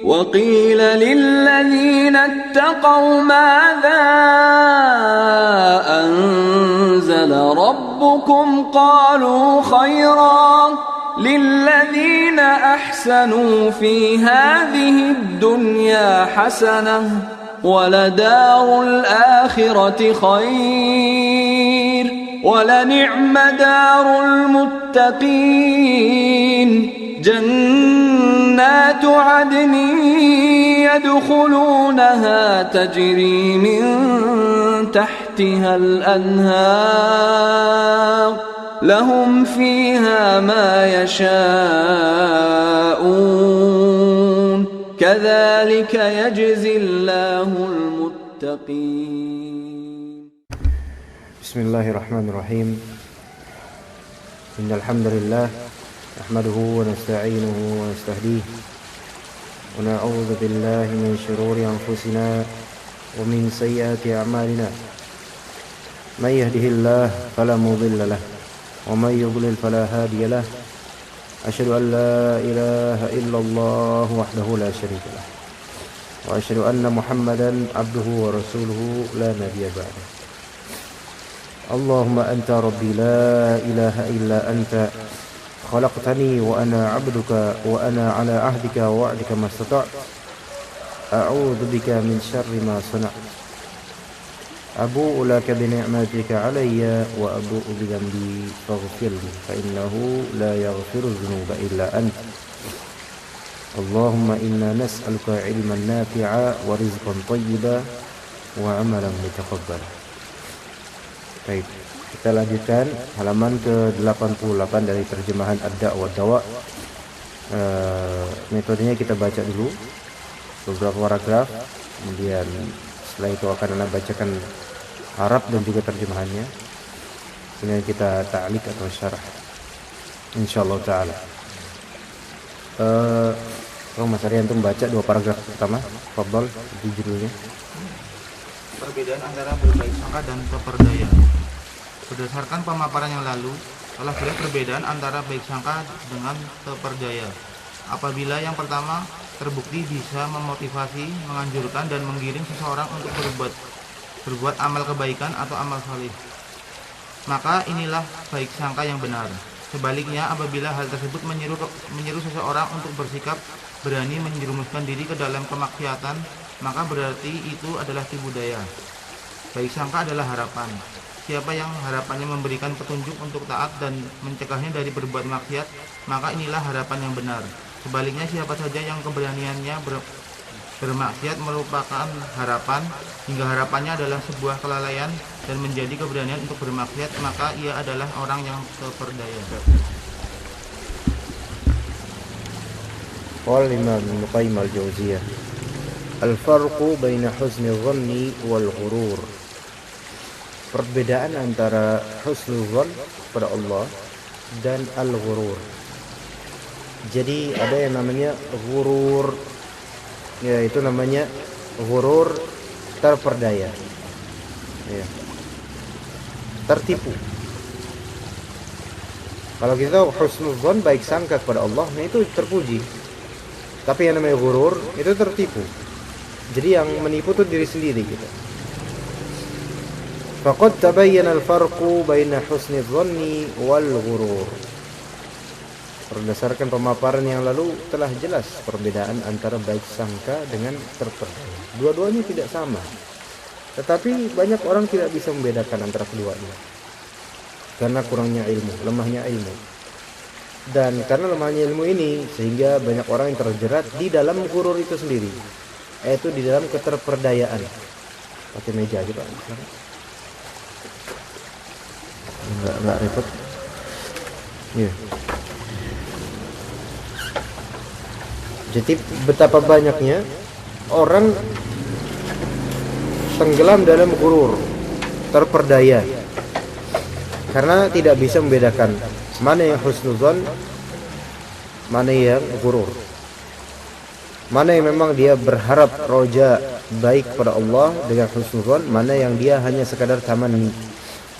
وقيل للذين اتقوا ماذا أنزل ربكم قالوا خيرا للذين أحسنوا في هذه الدنيا حسنة ولدار الآخرة خير ولنعم دار المتقين جنات عدن يدخلونها تجري من تحتها الأنهار لهم فيها ما يشاءون كذلك يجزي الله المتقين. بسم الله الرحمن الرحيم. إن الحمد لله نحمده ونستعينه ونستهديه ونعوذ بالله من شرور أنفسنا ومن سيئات أعمالنا من يهده الله فلا مضل له ومن يضلل فلا هادي له أشهد أن لا إله إلا الله وحده لا شريك له وأشهد أن محمدا عبده ورسوله لا نبي بعده. اللهم أنت ربي لا إله إلا أنت خلقتني وأنا عبدك وأنا على عهدك ووعدك ما استطعت أعوذ بك من شر ما صنعت أبوء لك بنعمتك علي وأبوء بذنبي فاغفر لي فإنه لا يغفر الذنوب إلا أنت. اللهم إنا نسألك علما نافعا ورزقا طيبا وعملا متقبلا. Baik, kita lanjutkan halaman ke-88 dari terjemahan Ad-Da' wa Dawa. Metodenya kita baca dulu beberapa paragraf, kemudian setelah itu akan Anda bacakan Arab dan juga terjemahannya. Kemudian kita ta'liq atau syarah insyaallah taala. Mas Arianto membaca dua paragraf pertama. Fadhal, itu judulnya. Perbedaan antara berbaik sangka dan keperdaya. Berdasarkan pemaparan yang lalu, telah terlihat perbedaan antara baik sangka dengan keperdaya. Apabila yang pertama terbukti bisa memotivasi, menganjurkan dan menggiring seseorang untuk berbuat amal kebaikan atau amal saleh, maka inilah baik sangka yang benar. Sebaliknya, apabila hal tersebut menyeru seseorang untuk bersikap berani menjerumuskan diri ke dalam kemaksiatan, maka berarti itu adalah tipu daya. Baik sangka adalah harapan. Siapa yang harapannya memberikan petunjuk untuk taat dan mencegahnya dari berbuat maksiat, maka inilah harapan yang benar. Sebaliknya, siapa saja yang keberaniannya bermaksiat merupakan harapan, hingga harapannya adalah sebuah kelalaian dan menjadi keberanian untuk bermaksiat, maka ia adalah orang yang keperdaya. Qala Imam Ibnu Qayyim al-Jauziyah, al-farqu baina husni dhanni wal ghurur. Perbedaan antara husnul dzan pada Allah dan al-ghurur. Jadi ada yang namanya ghurur, ya itu namanya ghurur terperdaya, ya, tertipu. Kalau kita husnul dzan, baik sangka kepada Allah, nah itu terpuji. Tapi yang namanya ghurur itu tertipu. Jadi yang menipu itu diri sendiri kita. Faqad tabayyana al-farqu baina husni dhanni wal ghurur. Berdasarkan pemaparan yang lalu telah jelas perbedaan antara baik sangka dengan terperdaya. Dua-duanya tidak sama. Tetapi banyak orang tidak bisa membedakan antara keduanya. Karena kurangnya ilmu, lemahnya ilmu. Dan karena lemahnya ilmu ini, sehingga banyak orang yang terjerat di dalam ghurur itu sendiri, yaitu di dalam keterperdayaan. Pakai meja aja Pak. Enggak repot. Iya. Jadi betapa banyaknya orang tenggelam dalam ghurur, terperdaya, karena tidak bisa membedakan mana yang husnuzan, mana yang ghurur, mana yang memang dia berharap roja baik pada Allah dengan husnuzan, mana yang dia hanya sekadar tamanni,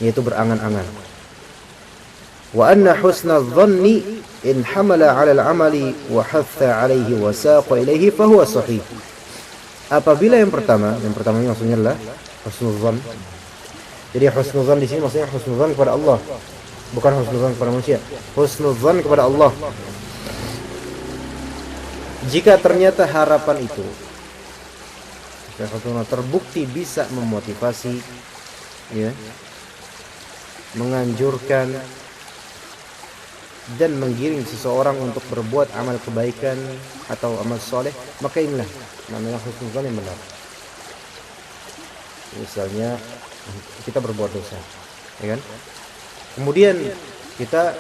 yaitu berangan-angan. Wa anna husnadh-dhanni in hamala 'ala al-'amali wa hatha 'alaihi wa saqa ilaihi fa huwa sahih. Apabila yang pertama ini maksudnya adalah husnuzan. Jadi husnuzan di sini maksudnya husnuzan kepada Allah, bukan husnuzan kepada manusia. Husnuzan kepada Allah. Jika ternyata harapan itu terbukti bisa memotivasi, ya, menganjurkan dan menggiring seseorang untuk berbuat amal kebaikan atau amal soleh, maka inilah namanya husnuzan yang benar. Misalnya kita berbuat dosa, ya kan? Kemudian kita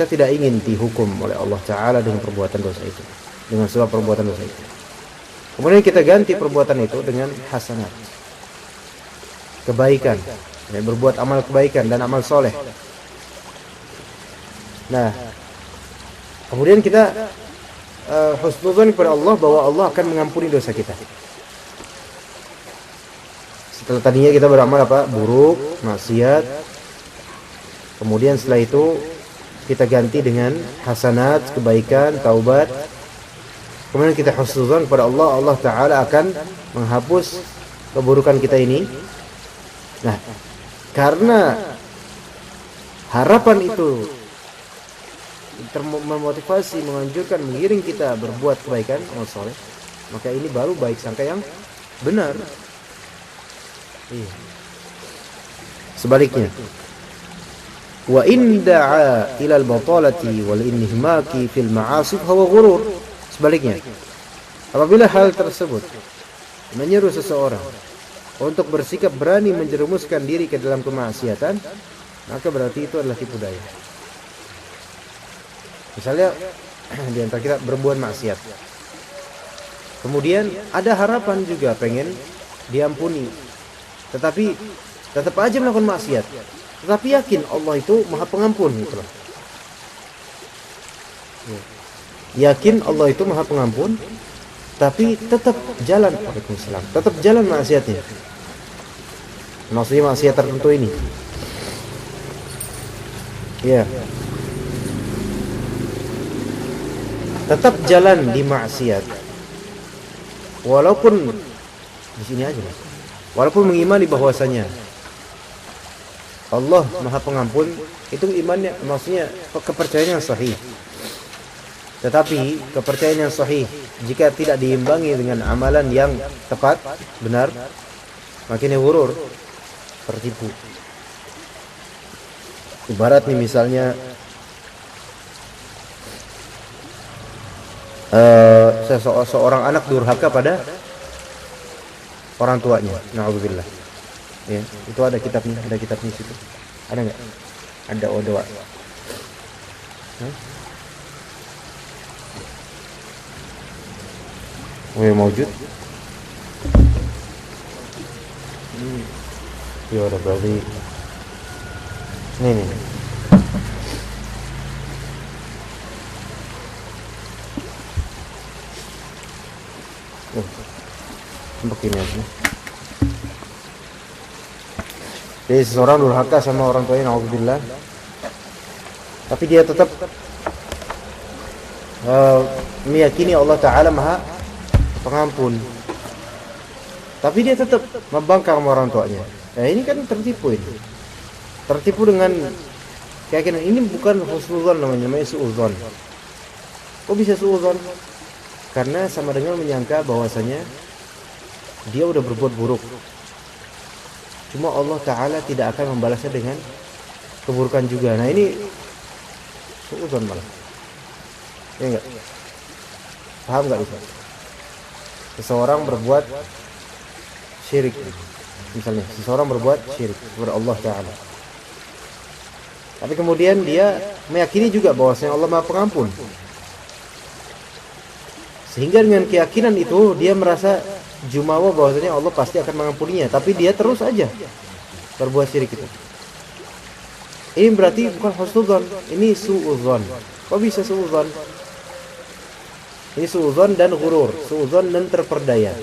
tidak ingin dihukum oleh Allah Ta'ala dengan perbuatan dosa itu, dengan sebab perbuatan dosa itu. Kemudian kita ganti perbuatan itu dengan hasanat, kebaikan, ya, berbuat amal kebaikan dan amal soleh. Nah, kemudian kita husnuzan kepada Allah bahwa Allah akan mengampuni dosa kita. Setelah tadinya kita beramal buruk, maksiat, kemudian setelah itu kita ganti dengan hasanat, kebaikan, taubat. Kemudian kita husnuzan kepada Allah, Allah Ta'ala akan menghapus keburukan kita ini. Nah, karena harapan itu memotivasi, menganjurkan, mengiring kita berbuat kebaikan, amal soleh, maka ini baru baik sangka yang benar. Iya. Sebaliknya, wa in da'a ila al-batalati wal inhimaki fil ma'asi fa huwa ghurur. Sebaliknya, apabila hal tersebut menyeru seseorang untuk bersikap berani menjerumuskan diri ke dalam kemaksiatan, maka berarti itu adalah tipu daya. Misalnya di antara kita berbuat maksiat, kemudian ada harapan juga pengen diampuni, tetapi tetap aja melakukan maksiat, tetapi yakin Allah itu Maha Pengampun, gitu loh. Yakin Allah itu Maha Pengampun, tapi tetap jalan Waalaikumsalam, tetap jalan maksiatnya. Maksudnya maksiat tertentu ini, ya, tetap jalan di maksiat, walaupun di sini aja, walaupun mengimani bahwasanya Allah Maha Pengampun, itu imannya, maksudnya kepercayaan yang sahih. Tetapi kepercayaan yang sahih jika tidak diimbangi dengan amalan yang tepat, benar, makin ghurur, tertipu. Ibarat nih misalnya seorang anak durhaka pada orang tuanya, na'udzubillah. Ya, itu ada kitabnya situ. Ada enggak? Ada doa. Maujud. Ya udah berarti nih. Begini aja. Jadi seseorang durhaka sama orang tuanya, na'udzubillah, tapi dia tetap meyakini Allah Ta'ala Maha Pengampun, tapi dia tetap membangkang sama orang tuanya. Nah, ini kan tertipu ini. Tertipu dengan keyakinan ini, bukan husnuzan namanya suudzon. Kok bisa suudzon? Karena sama dengan menyangka bahwasanya dia udah berbuat buruk, cuma Allah Ta'ala tidak akan membalasnya dengan keburukan juga. Nah, ini suudzon malah. Ya enggak? Paham enggak itu? Seseorang berbuat syirik, misalnya seseorang berbuat syirik kepada Allah Ta'ala, tapi kemudian dia meyakini juga bahwasanya Allah Maha Pengampun, sehingga dengan keyakinan itu dia merasa jumawa bahwasanya Allah pasti akan mengampuninya, tapi dia terus aja berbuat syirik itu. Ini berarti bukan husnudzon, ini suudzon. Kok bisa suudzon? Ini suudzon dan ghurur, suudzon dan terperdaya.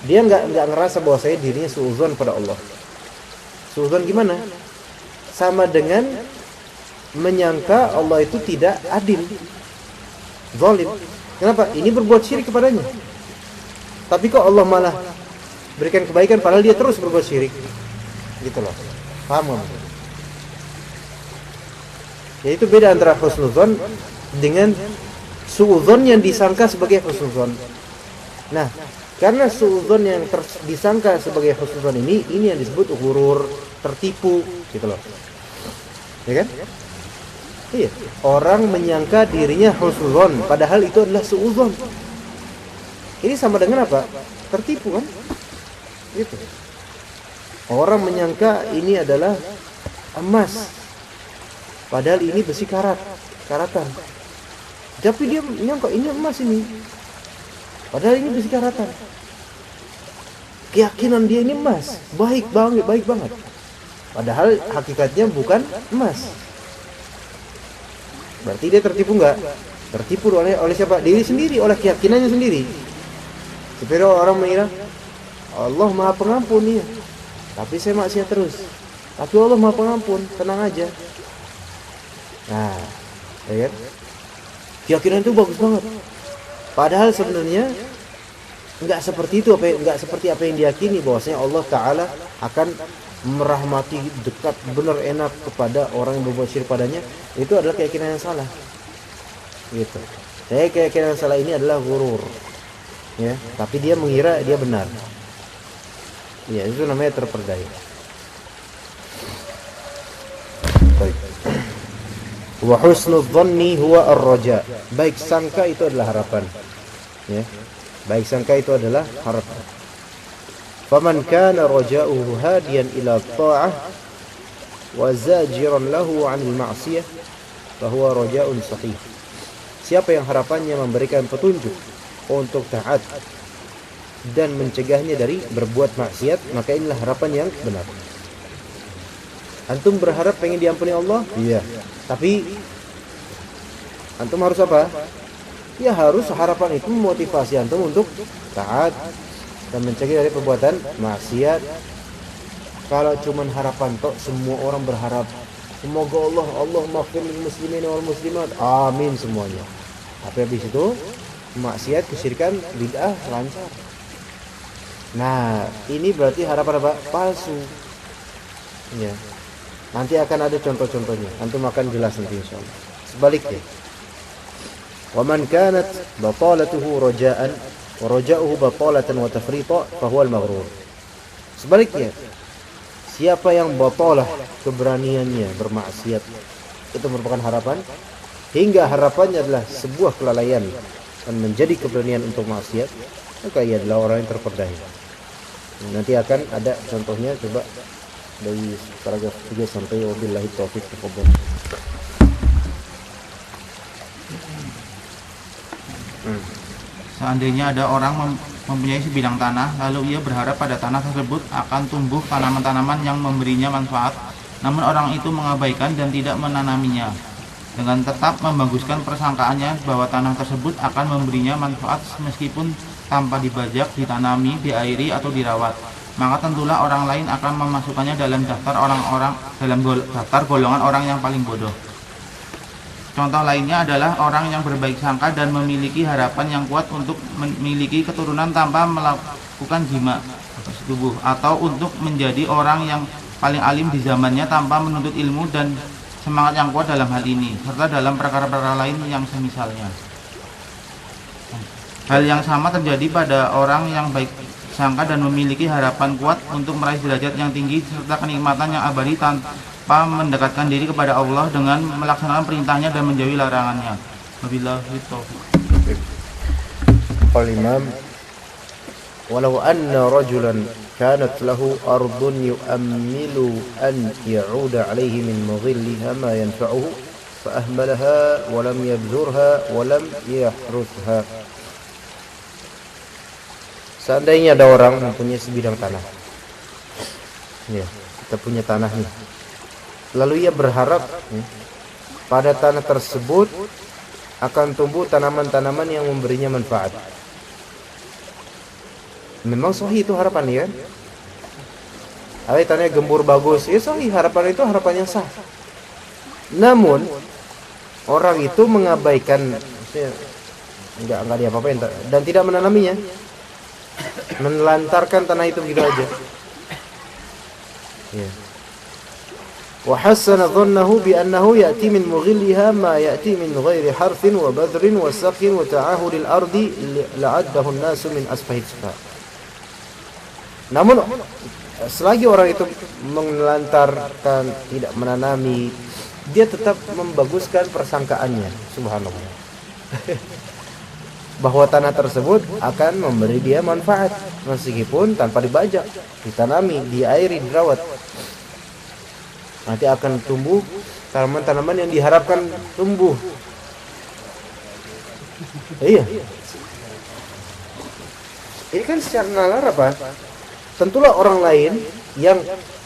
Dia nggak ngerasa bahwa saya dirinya suudzon pada Allah. Suudzon gimana? sama dengan menyangka Allah itu tidak adil, zalim. Kenapa? Ini berbuat syirik kepadanya. Tapi kok Allah malah berikan kebaikan padahal dia terus berbuat syirik. Gitu loh. Paham nggak? Ya itu beda antara husnuzon dengan suudzon yang disangka sebagai husnuzon. Nah, karena suudzon yang disangka sebagai husnuzon ini yang disebut ghurur, tertipu, gitu loh. Ya kan? Iya, orang menyangka dirinya husnuzon padahal itu adalah suudzon. Ini sama dengan apa? Tertipu kan? Gitu. Orang menyangka ini adalah emas padahal ini besi karatan. Tapi dia menyangka ini emas ini padahal ini besi karatan. Keyakinan dia ini emas, baik banget. Padahal hakikatnya bukan emas. Berarti dia tertipu enggak? Tertipu oleh siapa? Diri sendiri, oleh keyakinannya sendiri. Seperti orang mengira Allah Maha Pengampun ya. Tapi saya maksiat terus. Tapi Allah Maha Pengampun, tenang aja. Nah, ya kan? Keyakinan itu bagus banget. Padahal sebenarnya enggak seperti itu, enggak seperti apa yang diyakini bahwasanya Allah Taala akan merahmati, dekat, benar, enak kepada orang yang berbuat syirik padanya. Itu adalah keyakinan yang salah. Gitu. Jadi keyakinan yang salah ini adalah ghurur. Ya, tapi dia mengira dia benar. Ya, itu namanya terperdaya. Baik. Wa husnul dhanni huwa ar-raja. Baik sangka itu adalah harapan. Ya. Baik sangka itu adalah harapan. Faman kana raja'uhu hadiyan ila ta'ah wa zajiran lahu 'anil ma'siyah fa huwa raja'un sahih. Siapa yang harapannya memberikan petunjuk untuk taat dan mencegahnya dari berbuat maksiat, maka inilah harapan yang benar. Antum berharap pengen diampuni Allah? Iya. Tapi antum harus apa? Ya harus harapan itu memotivasi antum untuk taat dan mencegah dari perbuatan maksiat. Kalau cuman harapan tok, semua orang berharap semoga Allah maghfir lil muslimin wal muslimat, amin semuanya. Tapi habis itu maksiat, kesyirikan, bid'ah lancar. Nah, ini berarti harapan apa? Palsu. Ya. Nanti akan ada contoh-contohnya. Antum akan jelas nanti insyaallah. Sebaliknya, wa man kanat batalatuhu raja'an wa raja'uhu batalatan wa tafrita fa huwa al-maghrur. Sebaliknya, siapa yang batalah keberaniannya bermaksiat, itu merupakan harapan, hingga harapannya adalah sebuah kelalaian dan menjadi keberanian untuk maksiat, maka ia adalah orang yang terperdaya. Nanti akan ada contohnya, coba dari paragraf 3 sampai wabillahi taufiq. Tafadhol. Seandainya ada orang mempunyai sebidang tanah, lalu ia berharap pada tanah tersebut akan tumbuh tanaman-tanaman yang memberinya manfaat, namun orang itu mengabaikan dan tidak menanaminya, dengan tetap membaguskan persangkaannya bahwa tanah tersebut akan memberinya manfaat meskipun tanpa dibajak, ditanami, diairi atau dirawat, maka tentulah orang lain akan memasukkannya dalam daftar daftar golongan orang yang paling bodoh. Contoh lainnya adalah orang yang berbaik sangka dan memiliki harapan yang kuat untuk memiliki keturunan tanpa melakukan jima tubuh, atau untuk menjadi orang yang paling alim di zamannya tanpa menuntut ilmu dan semangat yang kuat dalam hal ini, serta dalam perkara-perkara lain yang semisalnya. Hal yang sama terjadi pada orang yang baik sangka dan memiliki harapan kuat untuk meraih derajat yang tinggi serta kenikmatan yang abadi tanpa mendekatkan diri kepada Allah dengan melaksanakan perintahnya dan menjauhi larangannya. Wabillahi taufiq. Qala Imam, walau anna rajulan kanat lahu ardun yu'ammilu an ya'uda alayhi min madhilliha ma yanfa'uhu fa ahmalaha wa lam yabzurha wa lam yahrutha. Seandainya ada orang mempunyai sebidang tanah, ya, kita punya tanah nih, lalu ia berharap pada tanah tersebut akan tumbuh tanaman-tanaman yang memberinya manfaat. Memang sahih itu harapan ya. Ada tanya gembur bagus, ya sahih, harapan itu harapan yang sah. Namun orang itu mengabaikan, maksudnya enggak diapa-apain dan tidak menanaminya, menelantarkan tanah itu begitu aja. Ya. Wa hassana dhannahu bi annahu ya'ti min mughilliha ma ya'ti min ghairi harthin wa badrin wa saqin wa ta'ahudil ardi la'addahu an-nasu min asfahis sufa. Namun selagi orang itu menelantarkan, tidak menanami, dia tetap membaguskan persangkaannya, subhanallah. Bahwa tanah tersebut akan memberi dia manfaat meskipun tanpa dibajak, ditanami, diairi, dirawat. Nanti akan tumbuh tanaman-tanaman yang diharapkan tumbuh. Iya. Ini kan secara nalar apa? Tentulah orang lain yang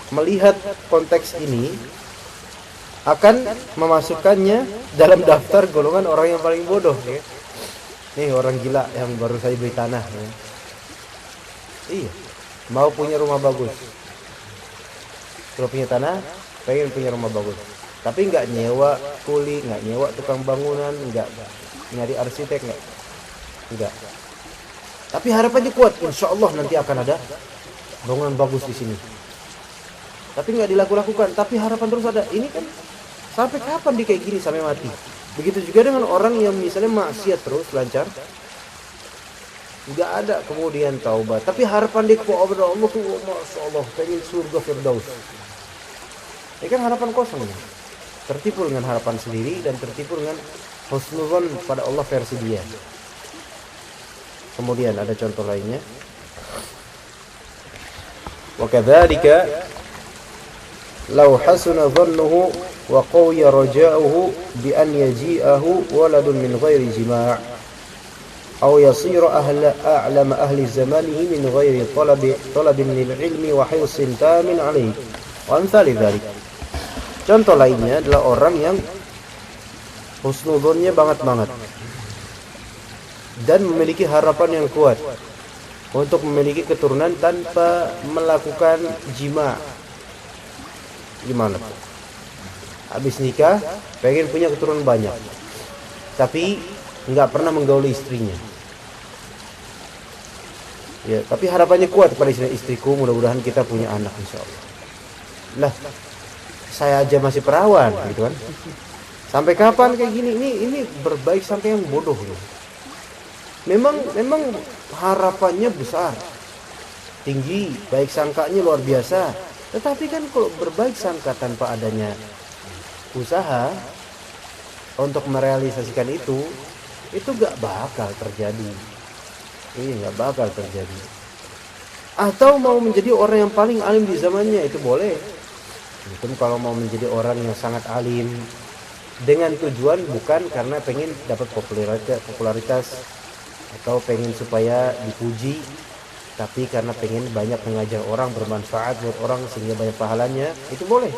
melihat konteks ini akan memasukkannya dalam daftar golongan orang yang paling bodoh. Ya. Nih orang gila yang baru saja beli tanah. Ya. Iya. Mau punya rumah bagus. Kalau punya tanah, pengen punya rumah bagus, tapi nggak nyewa kuli, nggak nyewa tukang bangunan, nggak nyari arsitek, nggak. Tapi harapannya kuat, insya Allah nanti akan ada bangunan bagus di sini. Tapi nggak dilakukan, tapi harapan terus ada. Ini kan sampai kapan dia kayak gini sampai mati? Begitu juga dengan orang yang misalnya maksiat terus lancar, nggak ada kemudian taubat, tapi harapan dia kepada Allah tuh, masya Allah, pengen surga Firdaus. Ini kan harapan kosong ya. Tertipu dengan harapan sendiri dan tertipu dengan husnuzon pada Allah versi dia. Kemudian ada contoh lainnya. Wa kadzalika law hasuna dhannuhu wa qawiya raja'uhu bi an yaji'ahu waladun min ghairi jima' aw yasira a'lama ahli zamanihi min ghairi talabin lil ilmi wa hirsin tamin 'alaihi wa amthali dzalik. Contoh lainnya adalah orang yang husnudzonnya banget dan memiliki harapan yang kuat untuk memiliki keturunan tanpa melakukan jima. Gimana tuh? Habis nikah pengen punya keturunan banyak, tapi nggak pernah menggauli istrinya. Ya, tapi harapannya kuat kepada istriku, mudah-mudahan kita punya anak insyaallah. Lah, saya aja masih perawan gitu kan. Sampai kapan kayak gini? Ini berbaik sampai yang bodoh loh. Memang harapannya besar, tinggi, baik sangkanya luar biasa. Tetapi kan kalau berbaik sangka tanpa adanya usaha untuk merealisasikan itu gak bakal terjadi. Iya, gak bakal terjadi. Atau mau menjadi orang yang paling alim di zamannya, itu boleh. Mungkin kalau mau menjadi orang yang sangat alim dengan tujuan bukan karena pengen dapat popularitas atau pengen supaya dipuji, tapi karena pengen banyak mengajar orang, bermanfaat buat orang sehingga banyak pahalanya, itu boleh.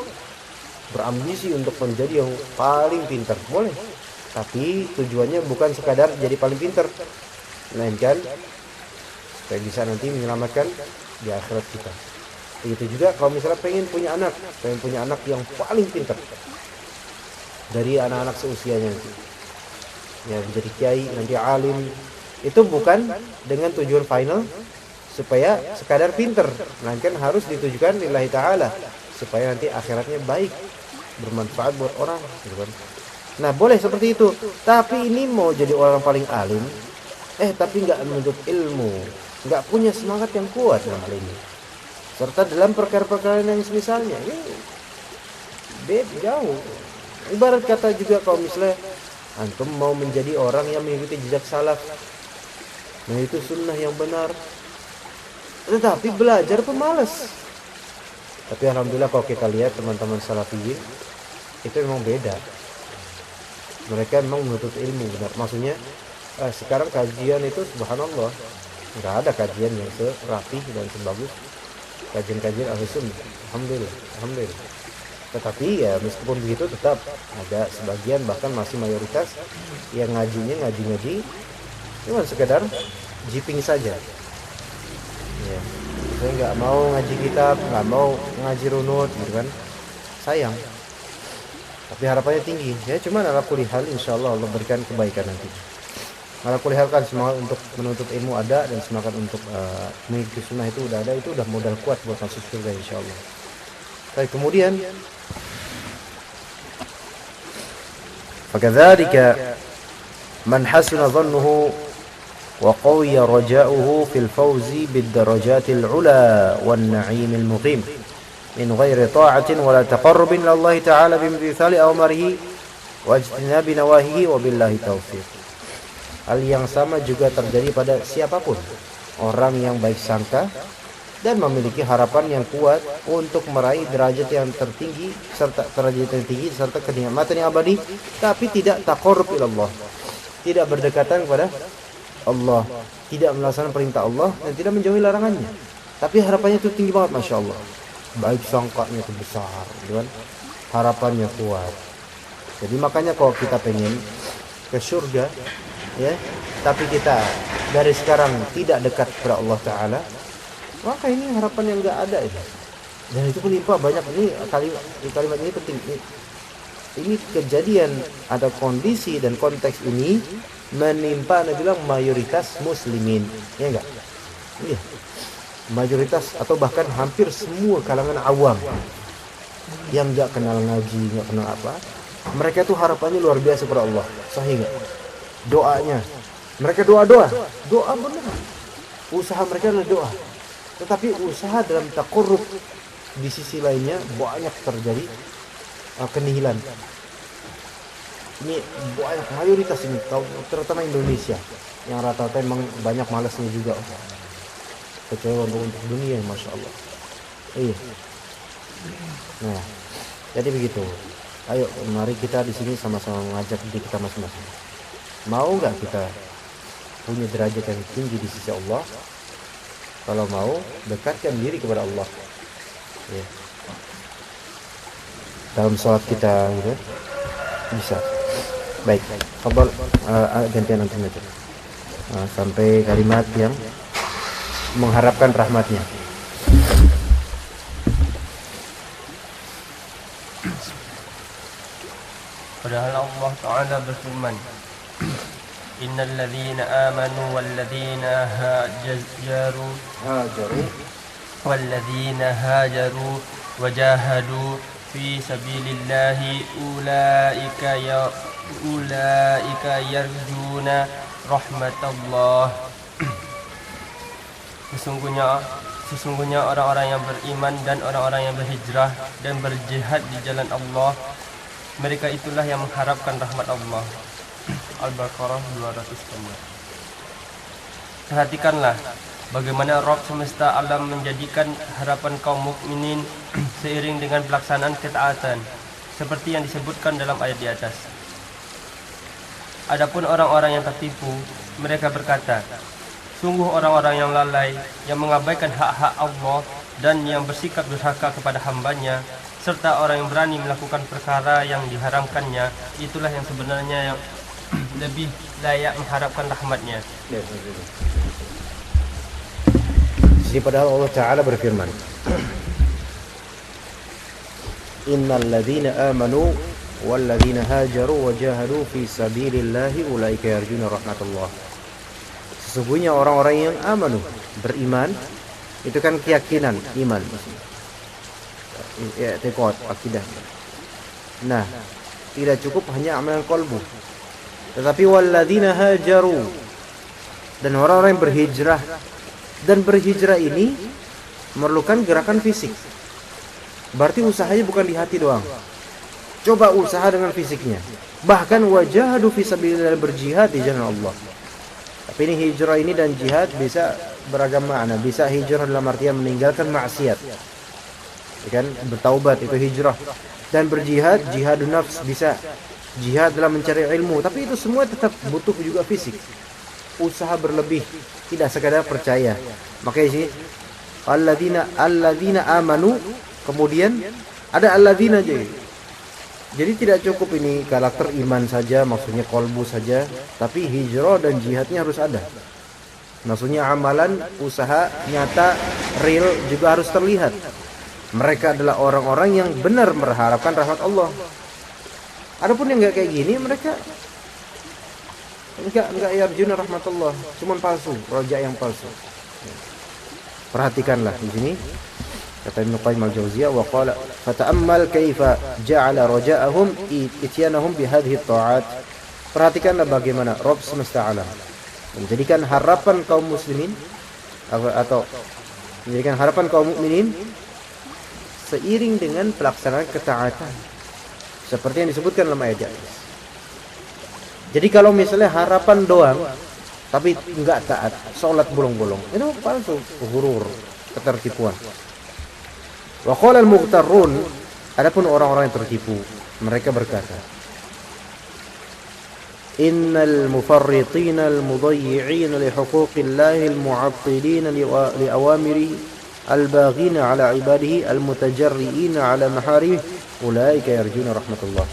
Berambisi untuk menjadi yang paling pintar, boleh. Tapi tujuannya bukan sekadar jadi paling pintar, melainkan supaya bisa nanti menyelamatkan di akhirat kita. Begitu juga kalau misalnya pengen punya anak yang paling pintar dari anak-anak seusianya nanti, ya menjadi kiai, nanti alim, itu bukan dengan tujuan final supaya sekadar pintar, melainkan harus ditujukan lillahi ta'ala supaya nanti akhiratnya baik, bermanfaat buat orang gitu kan. Nah boleh seperti itu. Tapi ini mau jadi orang paling alim, tapi nggak menuntut ilmu, nggak punya semangat yang kuat dalam hal ini, serta dalam perkara-perkara yang semisalnya, ini beda jauh. Ibarat kata juga kalau misalnya antum mau menjadi orang yang mengikuti jejak salaf, mengikuti sunnah yang benar, tetapi belajar pemalas. Tapi alhamdulillah kalau kita lihat teman-teman salafiyin itu memang beda. Mereka memang menuntut ilmu benar. Maksudnya sekarang kajian itu subhanallah nggak ada kajian yang serapi dan sebagus kajian-kajian ahli sunnah. Alhamdulillah. Tetapi ya meskipun begitu tetap ada sebagian, bahkan masih mayoritas yang ngaji cuma sekedar jiping saja. Ya, saya nggak mau ngaji kitab, nggak mau ngaji runut gitu kan. Sayang. Tapi harapannya tinggi. Ya cuman ala kulli hal insyaallah Allah berikan kebaikan nanti. Ala kulli hal kan semangat untuk menuntut ilmu ada dan semangat untuk mengikuti sunnah itu udah ada, itu udah modal kuat buat masuk surga insyaallah. Baik, kemudian fakadzalika man hasuna dhannuhu wa qawiya raja'uhu fil fawzi bid darajatil ula wan na'imil muqim min ghairi ta'atin wala taqarrubin ila Allah ta'ala bimtithali awamrihi wa ijtinabi nawahihi wa billahi taufiq. Hal yang sama juga terjadi pada siapapun orang yang baik sangka dan memiliki harapan yang kuat untuk meraih derajat yang tertinggi serta kenikmatan yang abadi, tapi tidak taqarrub ila Allah, tidak berdekatan kepada Allah, tidak melaksanakan perintah Allah dan tidak menjauhi larangannya. Tapi harapannya itu tinggi banget, masya Allah. Baik sangkanya itu besar, kan? Harapannya kuat. Jadi makanya kalau kita pengen ke surga, ya, tapi kita dari sekarang tidak dekat kepada Allah Taala, maka ini harapan yang enggak ada itu. Dan itu menimpa banyak. Ini kalimat ini penting. Ini kejadian, ada kondisi dan konteks ini menimpa, Anda bilang mayoritas muslimin, ya enggak? Iya. Mayoritas atau bahkan hampir semua kalangan awam yang enggak kenal ngaji, enggak kenal apa, mereka tuh harapannya luar biasa kepada Allah. Sahih enggak? Doanya, mereka doa benar. Usaha mereka adalah doa, tetapi usaha dalam taqarrub di sisi lainnya banyak terjadi kenihilan. Ini banyak, mayoritas ini, terutama Indonesia, yang rata-rata memang banyak malasnya juga. Kecewa untuk dunia, masya Allah. Iya. Nah, jadi begitu. Ayo, mari kita di sini sama-sama mengajak diri kita masing-masing. Mau nggak kita punya derajat yang tinggi di sisi Allah? Kalau mau, dekatkan diri kepada Allah. Ya. Dalam sholat kita, gitu, bisa. Baik, fadhal, gantian antum aja. Sampai kalimat yang mengharapkan rahmatnya. Padahal Allah Ta'ala berfirman, Innal ladhina amanu wal ladhina hajaru wajahadu fi sabilillahi ulaika yarjuna rahmatallah. Sesungguhnya orang-orang yang beriman dan orang-orang yang berhijrah dan berjihad di jalan Allah, mereka itulah yang mengharapkan rahmat Allah. Al-Baqarah 209. Perhatikanlah bagaimana Rabb semesta alam menjadikan harapan kaum mukminin seiring dengan pelaksanaan ketaatan, seperti yang disebutkan dalam ayat di atas. Adapun orang-orang yang tertipu, mereka berkata, sungguh orang-orang yang lalai, yang mengabaikan hak-hak Allah dan yang bersikap durhaka kepada hambanya, serta orang yang berani melakukan perkara yang diharamkannya, itulah yang sebenarnya yang lebih layak mengharapkan rahmatnya. Jadi padahal Allah Ta'ala berfirman, Innal ladhina amanu wal ladhina hajaru wajahadu fi sabilillahi ulaika yarjuna rahmatullah. Sesungguhnya orang-orang yang amanu, beriman, itu kan keyakinan, iman, i'tiqad, akidah. Nah, tidak cukup hanya amalan qalbu, tetapi walladzina hajaru, dan orang-orang yang berhijrah. Dan berhijrah ini memerlukan gerakan fisik. Berarti usahanya bukan di hati doang. Coba usaha dengan fisiknya. Bahkan wajahadu fi sabilillah, berjihad di jalan Allah. Tapi ini hijrah ini dan jihad bisa beragam makna. Bisa hijrah dalam artian meninggalkan maksiat, kan, bertaubat, itu hijrah. Dan berjihad, jihadun nafs, bisa jihad dalam mencari ilmu. Tapi itu semua tetap butuh juga fisik, usaha berlebih, tidak sekadar percaya. Makanya sih alladzina amanu, kemudian ada alladzina aja. Jadi tidak cukup ini karakter iman saja, maksudnya qalbu saja, tapi hijrah dan jihadnya harus ada. Maksudnya amalan, usaha nyata, real juga harus terlihat. Mereka adalah orang-orang yang benar mengharapkan rahmat Allah. Adapun yang enggak kayak gini, mereka enggak yarjuna rahmatullah, cuman palsu, roja yang palsu. Perhatikanlah di sini kata Ibnu Qayyim al-Jauziyah, wa qala fata'ammal kaifa ja'ala raja'ahum ityanahum bihadhihi at-ta'at. Perhatikanlah bagaimana Rabb semesta alam menjadikan harapan kaum muslimin atau menjadikan harapan kaum mukminin seiring dengan pelaksanaan ketaatan seperti yang disebutkan dalam ayat di atas. Jadi kalau misalnya harapan doang tapi enggak taat, salat bolong-bolong, itu palsu, ghurur, ketertipuan. Wa qala al-mughtarrun, adapun orang-orang yang tertipu, mereka berkata, innal mufarritina al-mudayyi'ina li huquqillahi al-mu'attilina li awamiri al-baghina ala ibadihi al-mutajarri'ina ala maharih ulaika yarjuna rahmatullah.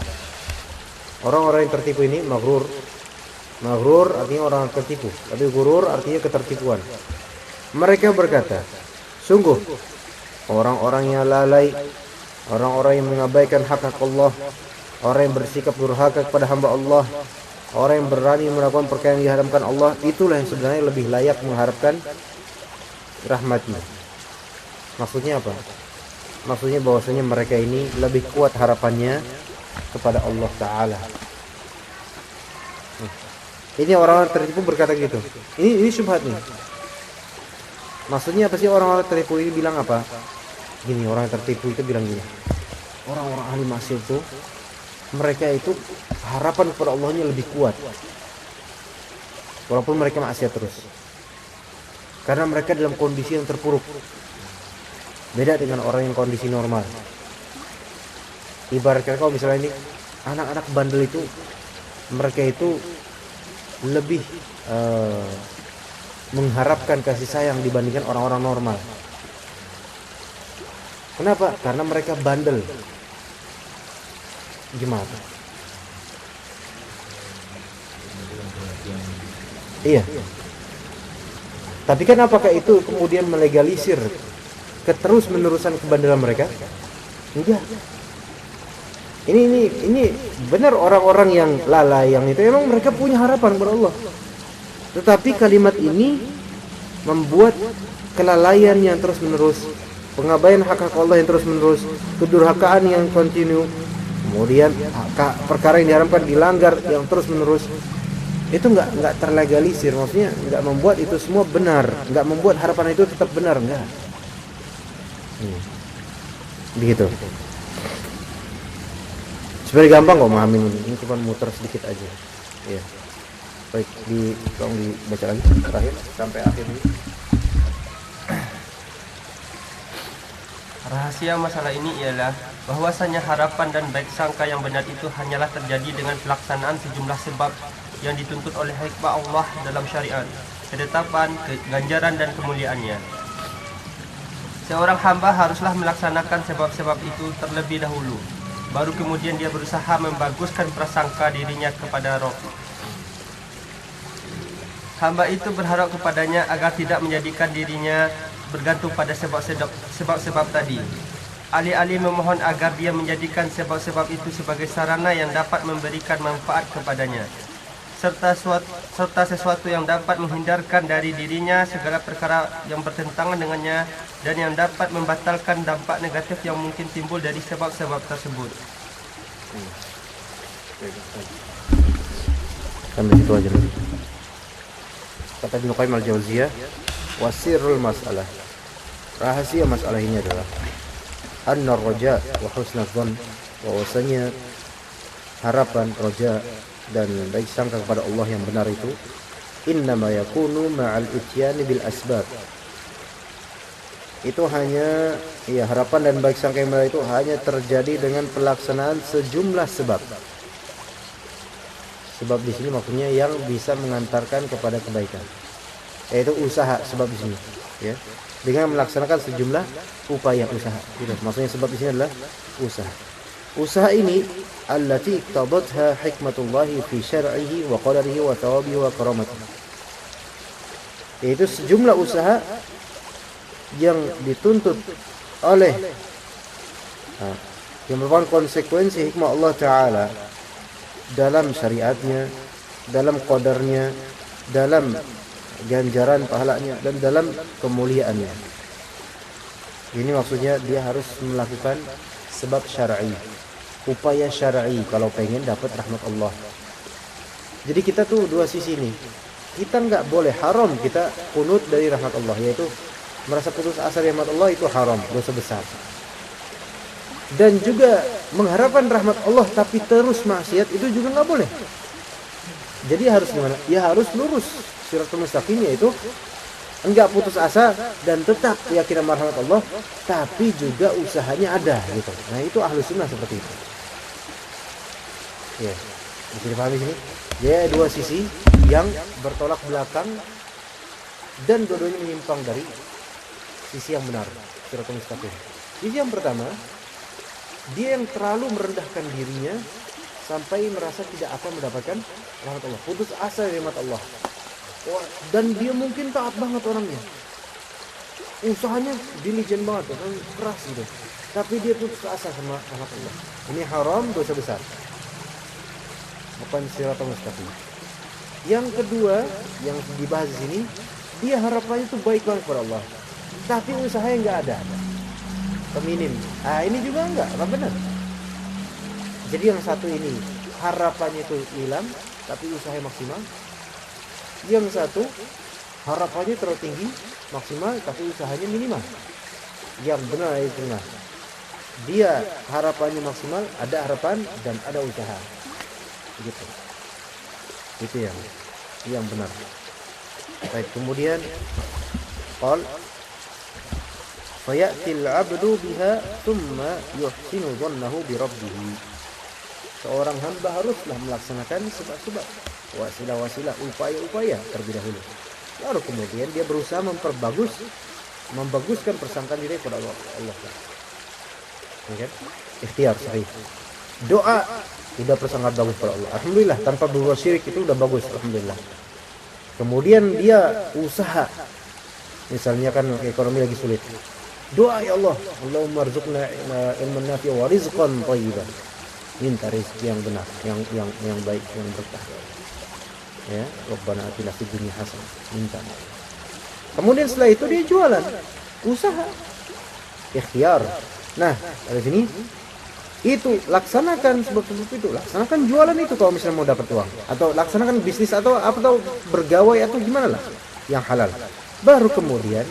Orang-orang yang tertipu ini maghrur. Maghrur artinya orang tertipu, tapi gurur artinya ketertipuan. Mereka berkata, sungguh orang-orang yang lalai, orang-orang yang mengabaikan hak Allah, orang yang bersikap durhaka kepada hamba Allah, orang yang berani melakukan perkara yang diharamkan Allah, itulah yang sebenarnya lebih layak mengharapkan rahmatnya. Maksudnya apa? Maksudnya bahwasanya mereka ini lebih kuat harapannya kepada Allah Ta'ala. Ini orang-orang tertipu berkata gitu. Ini syubhat nih. Maksudnya apa sih orang-orang tertipu ini bilang apa? Gini, orang yang tertipu itu bilang gini. Orang-orang ahli maksiat itu, mereka itu harapan kepada Allahnya lebih kuat. Walaupun mereka maksiat terus. Karena mereka dalam kondisi yang terpuruk. Beda dengan orang yang kondisi normal. Ibaratkan kalau misalnya ini anak-anak bandel itu, mereka itu lebih mengharapkan kasih sayang dibandingkan orang-orang normal. Kenapa? Karena mereka bandel. Gimana? Iya. Tapi kan apakah itu kemudian melegalisir keterus-menerusan kebandelan mereka? Enggak. Ini benar orang-orang yang lalai yang itu emang mereka punya harapan kepada Allah. Tetapi kalimat ini membuat kelalaian yang terus-menerus, pengabaian hak-hak Allah yang terus-menerus, kedurhakaan yang kontinu, kemudian perkara yang diharamkan dilanggar yang terus-menerus. Itu enggak terlegalisir, maksudnya enggak membuat itu semua benar, enggak membuat harapan itu tetap benar, enggak. Begitu. Sebenarnya gampang kok memahami ini cuma muter sedikit aja. Iya. Baik, tolong dibaca lagi terakhir sampai akhir ini. Rahasia masalah ini ialah bahwasanya harapan dan baik sangka yang benar itu hanyalah terjadi dengan pelaksanaan sejumlah sebab yang dituntut oleh hikmah Allah dalam syariat, ketetapan, ganjaran dan kemuliaannya. Seorang hamba haruslah melaksanakan sebab-sebab itu terlebih dahulu, baru kemudian dia berusaha membaguskan prasangka dirinya kepada Rabb. Hamba itu berharap kepadanya agar tidak menjadikan dirinya bergantung pada sebab-sebab tadi. Alih-alih memohon agar dia menjadikan sebab-sebab itu sebagai sarana yang dapat memberikan manfaat kepadanya, serta sesuatu yang dapat menghindarkan dari dirinya segala perkara yang bertentangan dengannya dan yang dapat membatalkan dampak negatif yang mungkin timbul dari sebab-sebab tersebut. Sampai situ aja dulu. Kata Ibnu Qayyim al-Jauziyah, wasirul masalah, rahasia masalah ini adalah anna raja wa husnadzan, bahwasanya harapan, raja dan baik sangka kepada Allah yang benar itu innama yakunu ma'al ityani bil asbab. Itu hanya harapan dan baik sangka yang benar itu hanya terjadi dengan pelaksanaan sejumlah sebab. Sebab di sini maksudnya yang bisa mengantarkan kepada kebaikan, yaitu usaha. Sebab di sini ya, dengan melaksanakan sejumlah upaya usaha. Itu maksudnya sebab di sini adalah usaha. Usaha ini allati iqtadatha hikmatullahi fi syar'ihi wa qadarihi wa thawabihi wa karamatihi. Yaitu sejumlah usaha yang dituntut oleh Nah, yang merupakan konsekuensi hikmah Allah Ta'ala dalam syariatnya, dalam qadarnya, dalam ganjaran pahalanya, dan dalam kemuliaannya. Ini maksudnya dia harus melakukan sebab syar'i, upaya syar'i kalau pengen dapat rahmat Allah. Jadi kita tuh dua sisi nih. Kita nggak boleh, haram kita kunut dari rahmat Allah, yaitu merasa putus asa dari rahmat Allah, itu haram, dosa besar. Dan juga mengharapkan rahmat Allah tapi terus maksiat, itu juga nggak boleh. Jadi harus gimana? Ya harus lurus siratul mustaqim, yaitu enggak putus asa dan tetap yakin sama rahmat Allah, tapi juga usahanya ada gitu. Nah itu ahlu sunnah seperti itu. Ya, bisa dipahami sini. Dia dua sisi yang bertolak belakang dan dua-duanya menyimpang dari sisi yang benar, siratul mustaqim. Sisi yang pertama, dia yang terlalu merendahkan dirinya sampai merasa tidak akan mendapatkan rahmat Allah, putus asa dari rahmat Allah. Dan dia mungkin taat banget orangnya, usahanya diligent banget, orang keras gitu, tapi dia putus asa sama rahmat Allah. Ini haram, dosa besar, bukan siratal mustaqim. Yang kedua yang dibahas di sini, dia harapannya itu baik banget kepada Allah, tapi usahanya nggak ada, peminim. Ini juga nggak benar. Jadi yang satu ini harapannya itu hilang, tapi usahanya maksimal. Yang satu harapannya terlalu tinggi, maksimal, tapi usahanya minimal. Yang benar itu benar. Dia harapannya maksimal, ada harapan dan ada usaha. Begitu. Itu yang benar. Baik, kemudian qal fayatil 'abdu biha thumma yuhsinu dhannahu bi rabbih. Seorang hamba haruslah melaksanakan sebab-sebab, wasilah-wasilah, upaya-upaya terlebih dahulu. Lalu kemudian dia berusaha membaguskan persangkaan diri kepada Allah. Ya kan? Ikhtiar sahih. Doa sudah persangkaan bagus kepada Allah. Alhamdulillah, tanpa berbuat syirik itu udah bagus, alhamdulillah. Kemudian dia usaha. Misalnya kan ekonomi lagi sulit. Doa, ya Allah, Allahumma rzuqna ilman nafi'a wa rizqan thayyiban. Minta rezeki yang benar, yang baik, yang berkah. Ya, Rabbana atina fid dunya hasanah. Minta. Kemudian setelah itu dia jualan, usaha, ikhtiar. Nah, dari sini itu laksanakan sebab-sebab itu, laksanakan jualan itu kalau misalnya mau dapat uang, atau laksanakan bisnis atau bergawai atau gimana lah yang halal. Baru kemudian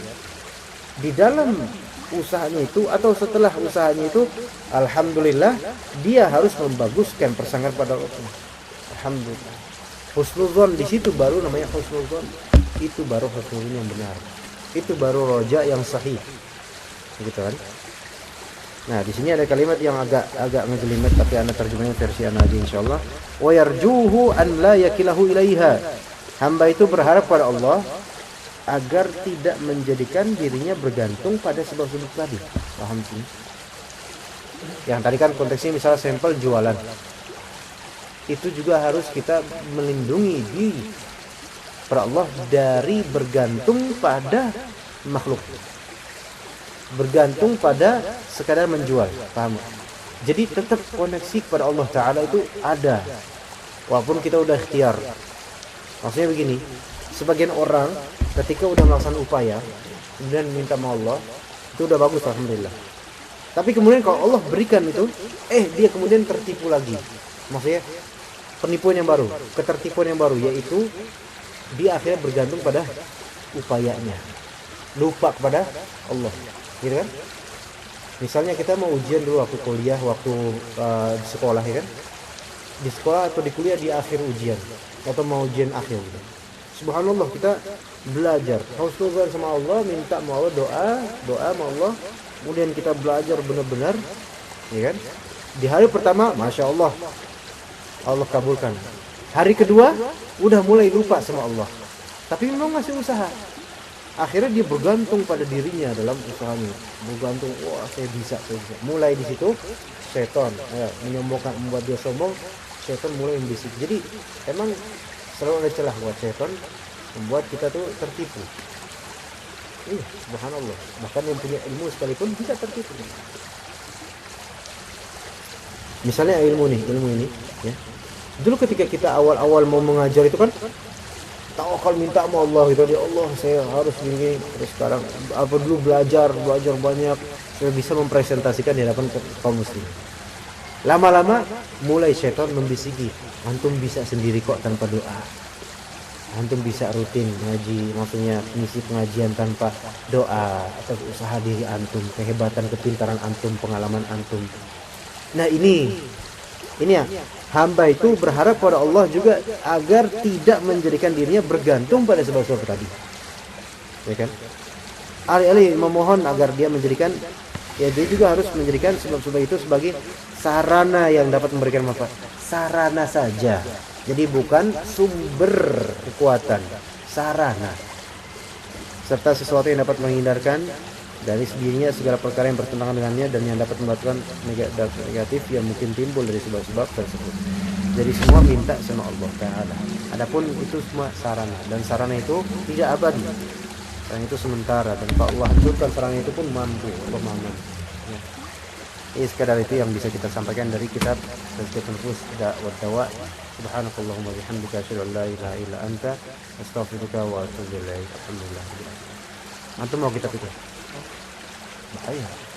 di dalam usahanya itu atau setelah usahanya itu, alhamdulillah dia harus membaguskan persangkaan pada Allah. Alhamdulillah. Husnuzon di situ baru namanya husnuzon. Itu baru husnuzon yang benar. Itu baru roja yang sahih. Begitu kan? Nah, di sini ada kalimat yang agak ngejelimet, tapi ana terjemahnya versi ana aja insyaallah. Wa yarjuhu an la yakilahu ilaiha. Hamba itu berharap pada Allah agar tidak menjadikan dirinya bergantung pada sebab-sebab tadi. Paham sih? Yang tadi kan konteksnya misalnya sampel jualan. Itu juga harus kita melindungi diri pada Allah dari bergantung pada makhluk. Bergantung pada sekadar menjual. Paham? Jadi tetap koneksi kepada Allah Ta'ala itu ada. Walaupun kita udah ikhtiar. Maksudnya begini, sebagian orang ketika udah melaksanakan upaya kemudian minta sama Allah, itu udah bagus alhamdulillah. Tapi kemudian kalau Allah berikan itu, dia kemudian tertipu lagi. Maksudnya penipuan yang baru, ketertipuan yang baru, yaitu dia akhirnya bergantung pada upayanya, lupa kepada Allah, gitu kan? Misalnya kita mau ujian dulu waktu kuliah, waktu di sekolah, ya kan? Di sekolah atau di kuliah di akhir ujian atau mau ujian akhir gitu. Subhanallah, kita belajar husnuzan sama Allah, minta sama Allah, doa sama Allah, kemudian kita belajar benar-benar, ya kan? Di hari pertama, masya Allah, Allah kabulkan. Hari kedua, udah mulai lupa sama Allah, tapi memang masih usaha. Akhirnya dia bergantung pada dirinya dalam usahanya, bergantung, wah saya bisa. Mulai di situ, setan menyombongkan, membuat dia sombong, setan mulai membisik. Jadi emang selalu ada celah buat setan membuat kita tuh tertipu. Subhanallah, bahkan yang punya ilmu sekalipun bisa tertipu. Misalnya ilmu ini ya. Dulu ketika kita awal-awal mau mengajar itu kan tawakal minta sama Allah itu, ya Allah saya harus begini. Terus sekarang apa dulu belajar banyak, saya bisa mempresentasikan di hadapan kaum muslim. Lama-lama mulai syaitan membisiki, antum bisa sendiri kok tanpa doa. Antum bisa rutin ngaji, maksudnya misi pengajian tanpa doa, atau usaha diri antum, kehebatan, kepintaran antum, pengalaman antum. Nah ini ya, hamba itu berharap pada Allah juga agar tidak menjadikan dirinya bergantung pada sebab-sebab tadi, ya kan? Alih-alih memohon agar dia menjadikan, ya dia juga harus menjadikan sebab-sebab itu sebagai sarana yang dapat memberikan manfaat. Sarana saja, jadi bukan sumber kekuatan, sarana. Serta sesuatu yang dapat menghindarkan dari dirinya segala perkara yang bertentangan dengannya dan yang dapat membuatkan negatif yang mungkin timbul dari sebab-sebab tersebut. Jadi semua minta sama Allah Ta'ala. Adapun itu semua sarana, dan sarana itu tidak abadi. Sarana itu sementara, dan kalau Allah hancurkan sarana itu pun mampu pemahaman. Ya. Ini sekadar itu yang bisa kita sampaikan dari kitab Tazkiyatun Nufus wa Dawa. Subhanakallahumma bihamdika asyhadu an la ilaha illa anta astaghfiruka wa atubu ilaik. Alhamdulillah. Antum mau kita pikir? Bahaya.